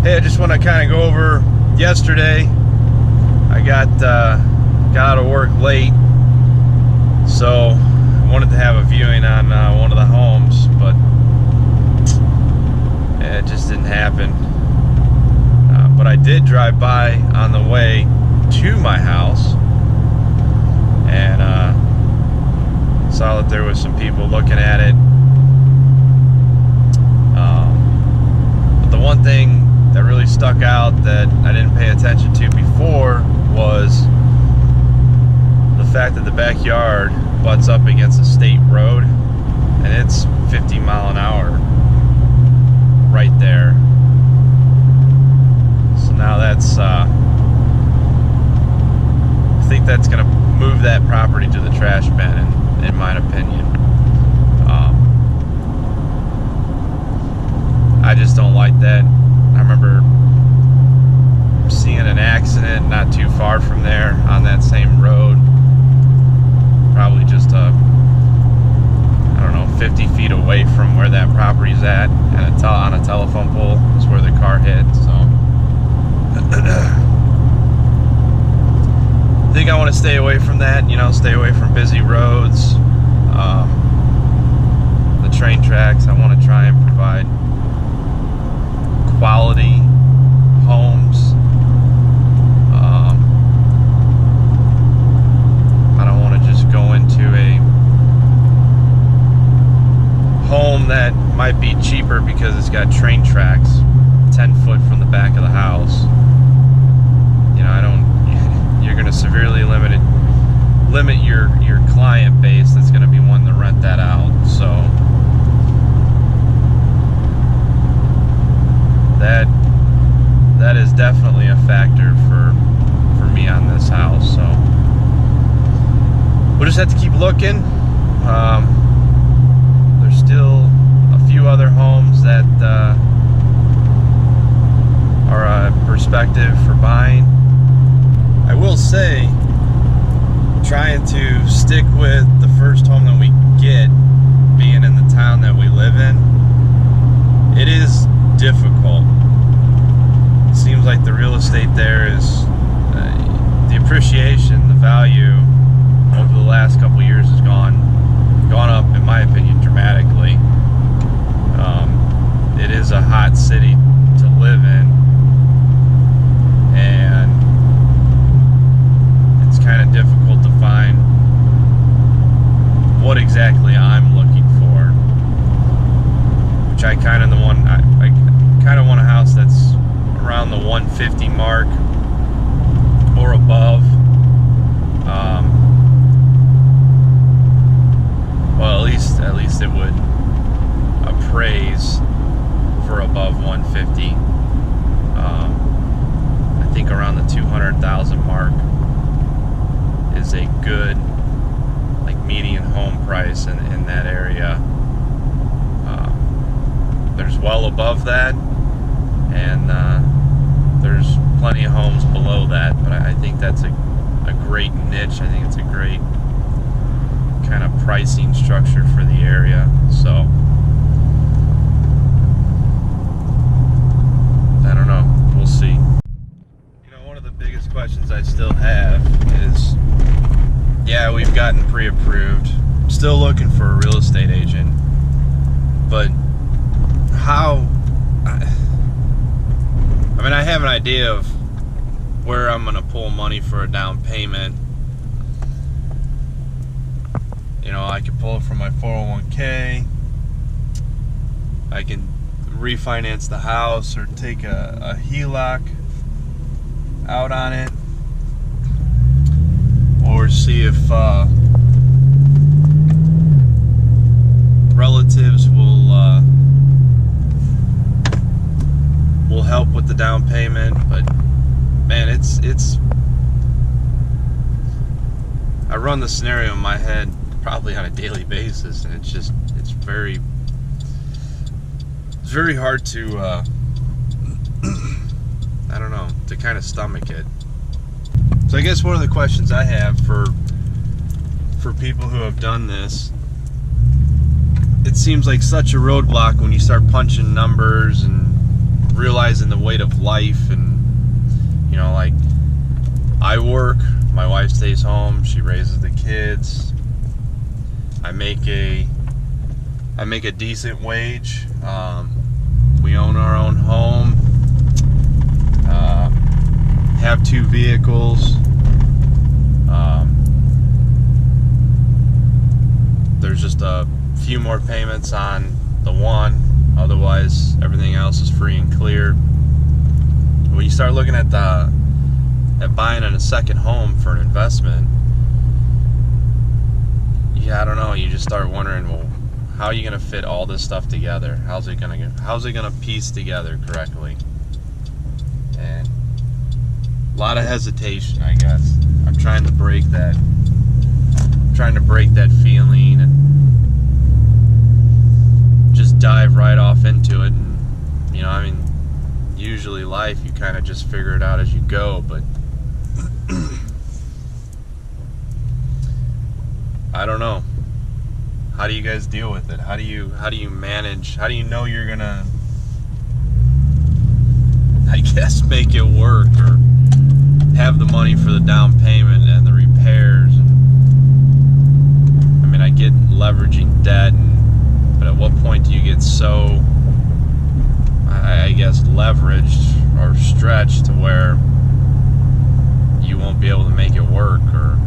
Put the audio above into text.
Hey, I just want to kind of go over yesterday. I got out of work late, so I wanted to have a viewing on one of the homes, but it just didn't happen. But I did drive by on the way to my house and saw that there was some people looking at it. But the one thing that really stuck out that I didn't pay attention to before was the fact that the backyard butts up against a state road, and it's 50 mile an hour right there. So now that's I think that's gonna move that property to the trash bin, in my opinion. I just don't like that. I remember seeing an accident not too far from there on that same road, probably just I don't know, 50 feet away from where that property's at, and on a telephone pole is where the car hit. So I think I want to stay away from that, stay away from busy roads, the train tracks. I want to try and provide quality homes. I don't want to just go into a home that might be cheaper because it's got train tracks 10 foot from the back of the house. You're going to severely limit your client base that's going to be wanting to rent that out. So that is definitely a factor for me on this house. So we'll just have to keep looking. There's still a few other homes that are a perspective for buying. I will say, trying to stick with the first home that we get, being in the town that we live in, it is difficult. It seems like the real estate there is, the appreciation, the value over the last couple of years has gone up, in my opinion, dramatically. It is a hot city to live in, and it's kind of difficult to find what exactly I'm looking for, which I kind of want a house that's around the 150 mark or above. Well, at least it would appraise for above 150. I think around the 200,000 mark is a good median home price in that area. There's well above that, and there's plenty of homes below that, but I think that's a great niche. I think it's a great kind of pricing structure for the area. So I don't know, we'll see. One of the biggest questions I still have is, yeah, we've gotten pre-approved, still looking for a real estate agent, but how? I have an idea of where I'm gonna pull money for a down payment. I can pull it from my 401k. I can refinance the house or take a HELOC out on it, or see if relatives will help with the down payment. But man, it's I run the scenario in my head probably on a daily basis, and it's very hard to I don't know, to kind of stomach it. So I guess one of the questions I have for people who have done this, it seems like such a roadblock when you start punching numbers and realizing the weight of life, and you know, like, I work, my wife stays home, she raises the kids. I make a decent wage. We own our own home. Have 2 vehicles. There's just a few more payments on the one. Otherwise, everything else is free and clear. When you start looking at buying a second home for an investment, yeah, I don't know. You just start wondering, well, how are you gonna fit all this stuff together? How's it gonna piece together correctly? And a lot of hesitation, I guess. I'm trying to break that feeling and just dive right off into it. And you know, I mean, usually life, you kind of just figure it out as you go, but I don't know. How do you guys deal with it? How do you manage? How do you know you're gonna, I guess, make it work, or have the money for the down payment and the repairs? I mean, I get leveraging debt, but at what point do you get so, I guess, leveraged or stretched to where you won't be able to make it work? Or